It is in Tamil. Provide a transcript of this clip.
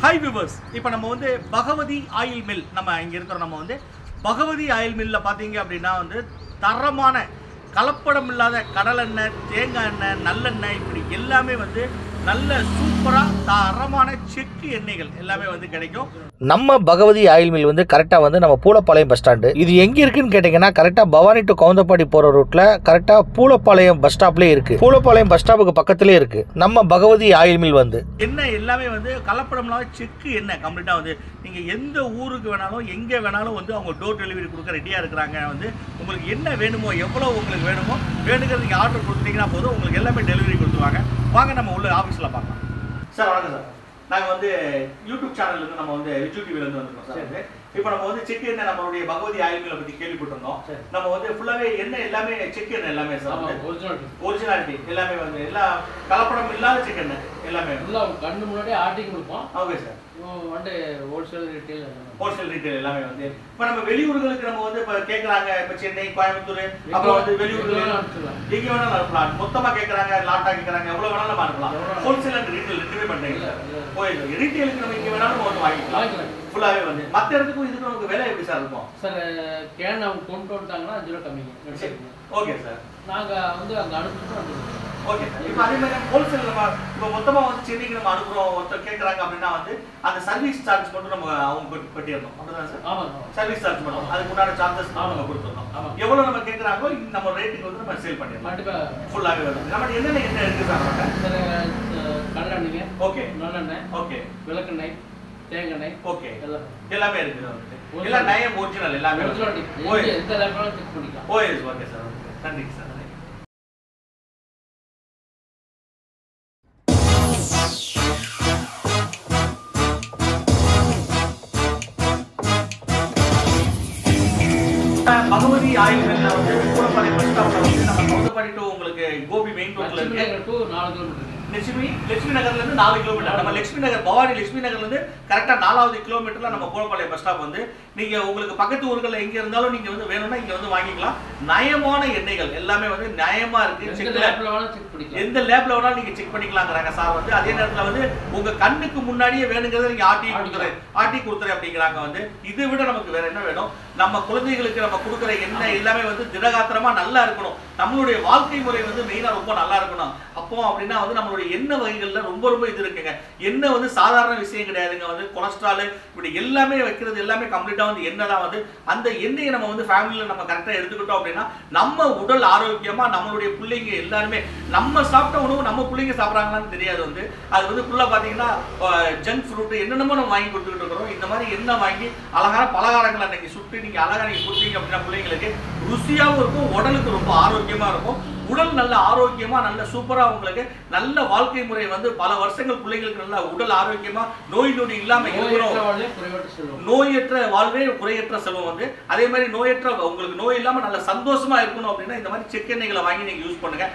ஹாய் வியூவர்ஸ், இப்போ நம்ம வந்து பகவதி ஆயில் மில் நம்ம இங்கே இருக்கிறோம். நம்ம வந்து பகவதி ஆயில் மில்லில் பார்த்தீங்க அப்படின்னா வந்து தரமான கலப்படம் இல்லாத கடலெண்ணெய், தேங்காய் எண்ணெய், நல்லெண்ணெய் இப்படி எல்லாமே வந்து நல்ல சூப்பராக தரமான செக்கு எண்ணெய்கள் எல்லாமே வந்து கிடைக்கும். நம்ம பகவதி ஆயில் மில் வந்து கரெக்டாக வந்து நம்ம பூலப்பாளையம் பஸ் ஸ்டாண்டு. இது எங்கே இருக்குன்னு கேட்டிங்கன்னா கரெக்டாக பவானி டு கவுந்தப்பாடி போகிற ரூட்டில் கரெக்டாக பூலப்பாளையம் பஸ் ஸ்டாப்லேயே இருக்குது. பூலப்பாளையம் பஸ் ஸ்டாப்புக்கு பக்கத்துலேயே இருக்குது நம்ம பகவதி ஆயில் மில். வந்து எண்ணெய் எல்லாமே வந்து கலப்படம் இல்லாத செக்கு எண்ணெய் கம்ப்ளீட்டாக வந்து நீங்கள் எந்த ஊருக்கு வேணாலும் எங்கே வேணாலும் வந்து அவங்க டோர் டெலிவரி கொடுக்க ரெடியாக இருக்கிறாங்க. வந்து உங்களுக்கு என்ன வேணுமோ எவ்வளோ உங்களுக்கு வேணுமோ வேணுங்கிறது நீங்கள் ஆர்டர் கொடுத்தீங்கன்னா போதும், உங்களுக்கு எல்லாமே டெலிவரி கொடுத்துருவாங்க. வாங்க நம்ம உள்ள ஆஃபீஸில் பார்க்கலாம். சார் வணக்கம் சார், நாங்கள் வந்து யூடியூப் சேனல்லேருந்து நம்ம வந்து விஜய் டிவிலேருந்து வந்துருக்கோம் சார். இப்போ நம்ம வந்து செக் எண்ணெய் நம்மளுடைய பகவதி ஆயில் மில்லை பற்றி கேள்விப்பட்டிருந்தோம். நம்ம வந்து ஃபுல்லாகவே எண்ணெய் எல்லாமே செக் எண்ணெய் எல்லாமே சார் ஒரிஜினாலிட்டி எல்லாமே வந்து எல்லா கலப்படம் இல்லாத செக் எண்ணெய் எல்லாமே கண்ணு முன்னாடி ஆட்டி கொடுப்போம். Okay sir. வந்து ஹோல்சேல் ரீட்டைல் எல்லாமே வந்து இப்போ நம்ம வெளியூர்களுக்கு நம்ம வந்து இப்போ கேட்குறாங்க. இப்போ சென்னை, கோயம்புத்தூர், அப்புறம் வந்து வெளியூர்கள் எங்கே வேணாலும் அனுப்பலாம். மொத்தமாக கேட்குறாங்க, லாட்டாக கேட்குறாங்க, எவ்வளோ வேணாலும் நம்ம அனுப்பலாம். ஹோல்சேல் அண்ட் ரீட்டைல் ரெண்டுமே பண்ணுறீங்க. போயிருக்கு ரீட்டைலுக்கு நம்ம இங்கே வேணாலும் நம்ம வந்து வாங்கிக்கலாம் ஃபுல்லாகவே வந்து. மற்ற இடத்துக்கும் இதுக்கு நமக்கு விலை எப்படி சார் இருக்கும் சார்? கேன் அவங்க கொண்டு வந்துட்டாங்கன்னா 5 ரூபா கம்மிங்க. Okay sir. நாங்கள் வந்து அங்கே அனுப்பிட்டு ஓகே சார். இப்போ அதே மாதிரி ஹோல்சேல் நம்ம இப்போ மொத்தமாக வந்து சென்னைக்கு நம்ம அனுப்புகிறோம், ஒருத்தர் கேட்குறாங்க அப்படின்னா வந்து அந்த சர்வீஸ் சார்ஜ் மட்டும் நம்ம அவங்க கட்டிடணும். அப்படிதான் சார்? ஆமாங்க. சர்வீஸ் சார்ஜ் மட்டும் அதுக்கு முன்னாடி சார்ஜஸ் நம்ம கொடுத்துடணும். எவ்வளோ நம்ம கேட்குறாங்களோ நம்ம ரேட்டுக்கு வந்து நம்ம சேல் பண்ணிடலாம். கண்டிப்பாக ஃபுல்லாகவே வருது. நம்ம என்னென்ன எண்ணெய் இருக்குது சார்? சார் கடலெண்ணெய்ங்க, ஓகே, நல்லெண்ணெய், ஓகே, விளக்கெண்ணெய், தேங்காய், ஓகே, எல்லாமே இருக்குது. எல்லாம் நயம் ஒரிஜினல் எல்லாமே எந்த லேப்லாம் செக் பண்ணிக்கலாம். Okay sir. நன்றி சார். பகவதி ஆயில் மில்ல வந்து பூலப்பாளையம் பஸ் ஸ்டாப்ல வந்து நம்ம கவுந்தப்பாடி டு உங்களுக்கு கோபி மெயின் ரோட்ல இருக்கு. 4 கிலோமீட்டர். லட்சுமி நகர்ல இருந்து 4 கிலோமீட்டர். நம்ம லட்சுமி நகர், பவானி லட்சுமி நகர்ல இருந்து கரெக்டா 4வது கிலோமீட்டர்ல நம்ம பூலப்பாளையம் பஸ் ஸ்டாப் வந்து நீங்க உங்களுக்கு பக்கத்து ஊர்கள்ல எங்க இருந்தாலும் நீங்க வந்து வேணும்னா இங்க வந்து வாங்கிக்கலாம். நயமான எண்ணெய்கள் எல்லாமே வந்து நயமா இருக்கு. எந்த லேப்ல வேணாலும் நீங்க செக் பண்ணிக்கலாங்கிறாங்க சார் வந்து. அதே நேரத்துல வந்து உங்க கண்ணுக்கு முன்னாடியே வேணுங்கிறத நீங்க ஆட்டி கொடுத்துறேன் அப்படிங்கிறாங்க வந்து. இதை விட நமக்கு வேற என்ன வேணும்? நம்ம குழந்தைகளுக்கு நம்ம கொடுக்குற எண்ணெய் எல்லாமே வந்து திடகாத்திரமா நல்லா இருக்கணும். நம்மளுடைய வாழ்க்கை முறை வந்து மெயினா ரொம்ப நல்லா இருக்கணும். அப்போ அப்படின்னா வந்து நம்மளுடைய எண்ணெய் வகைகள்ல ரொம்ப இது இருக்குங்க. எண்ணெய் வந்து சாதாரண விஷயம் கிடையாதுங்க. வந்து கொலஸ்ட்ரால் இப்படி எல்லாமே வைக்கிறது எல்லாமே கம்ப்ளீட்டா வந்து எண்ணெய் தான் வந்து. அந்த எண்ணெயை நம்ம வந்து ஃபேமிலியில நம்ம கரெக்டா எடுத்துக்கிட்டோம் அப்படின்னா நம்ம உடல் ஆரோக்கியமா நம்மளுடைய பிள்ளைங்க எல்லாருமே நம்ம சாப்பிட்ட உணவு நம்ம பிள்ளைங்க சாப்பிட்றாங்களான்னு தெரியாது வந்து. அது வந்து ஃபுல்லா பாத்தீங்கன்னா ஜங்க் ஃப்ரூட் என்னென்னமோ நம்ம வாங்கி கொடுத்துக்கிட்டு இருக்கிறோம். இந்த மாதிரி எண்ணெய் வாங்கி அழகான பலகாரங்களை அன்னைக்கு சுட்டு நீங்க அழகா நீங்க கொடுத்தீங்க அப்படின்னா பிள்ளைங்களுக்கு ருசியாகவும் இருக்கும், உடலுக்கு ரொம்ப ஆரோக்கியமா இருக்கும். உடல் நல்ல ஆரோக்கியமா நல்ல சூப்பரா உங்களுக்கு நல்ல வாழ்க்கை முறை வந்து பல வருஷங்கள் பிள்ளைங்களுக்கு நல்ல உடல் ஆரோக்கியமா நோய் நொடி இல்லாம இருக்கணும். நோயற்ற வாழ்வே குறையற்ற செல்வம் வந்து. அதே மாதிரி நோயற்ற உங்களுக்கு நோய் இல்லாம நல்ல சந்தோஷமா இருக்கணும் அப்படின்னா இந்த மாதிரி செக் எண்ணெய்களை வாங்கி நீங்க யூஸ் பண்ணுங்க.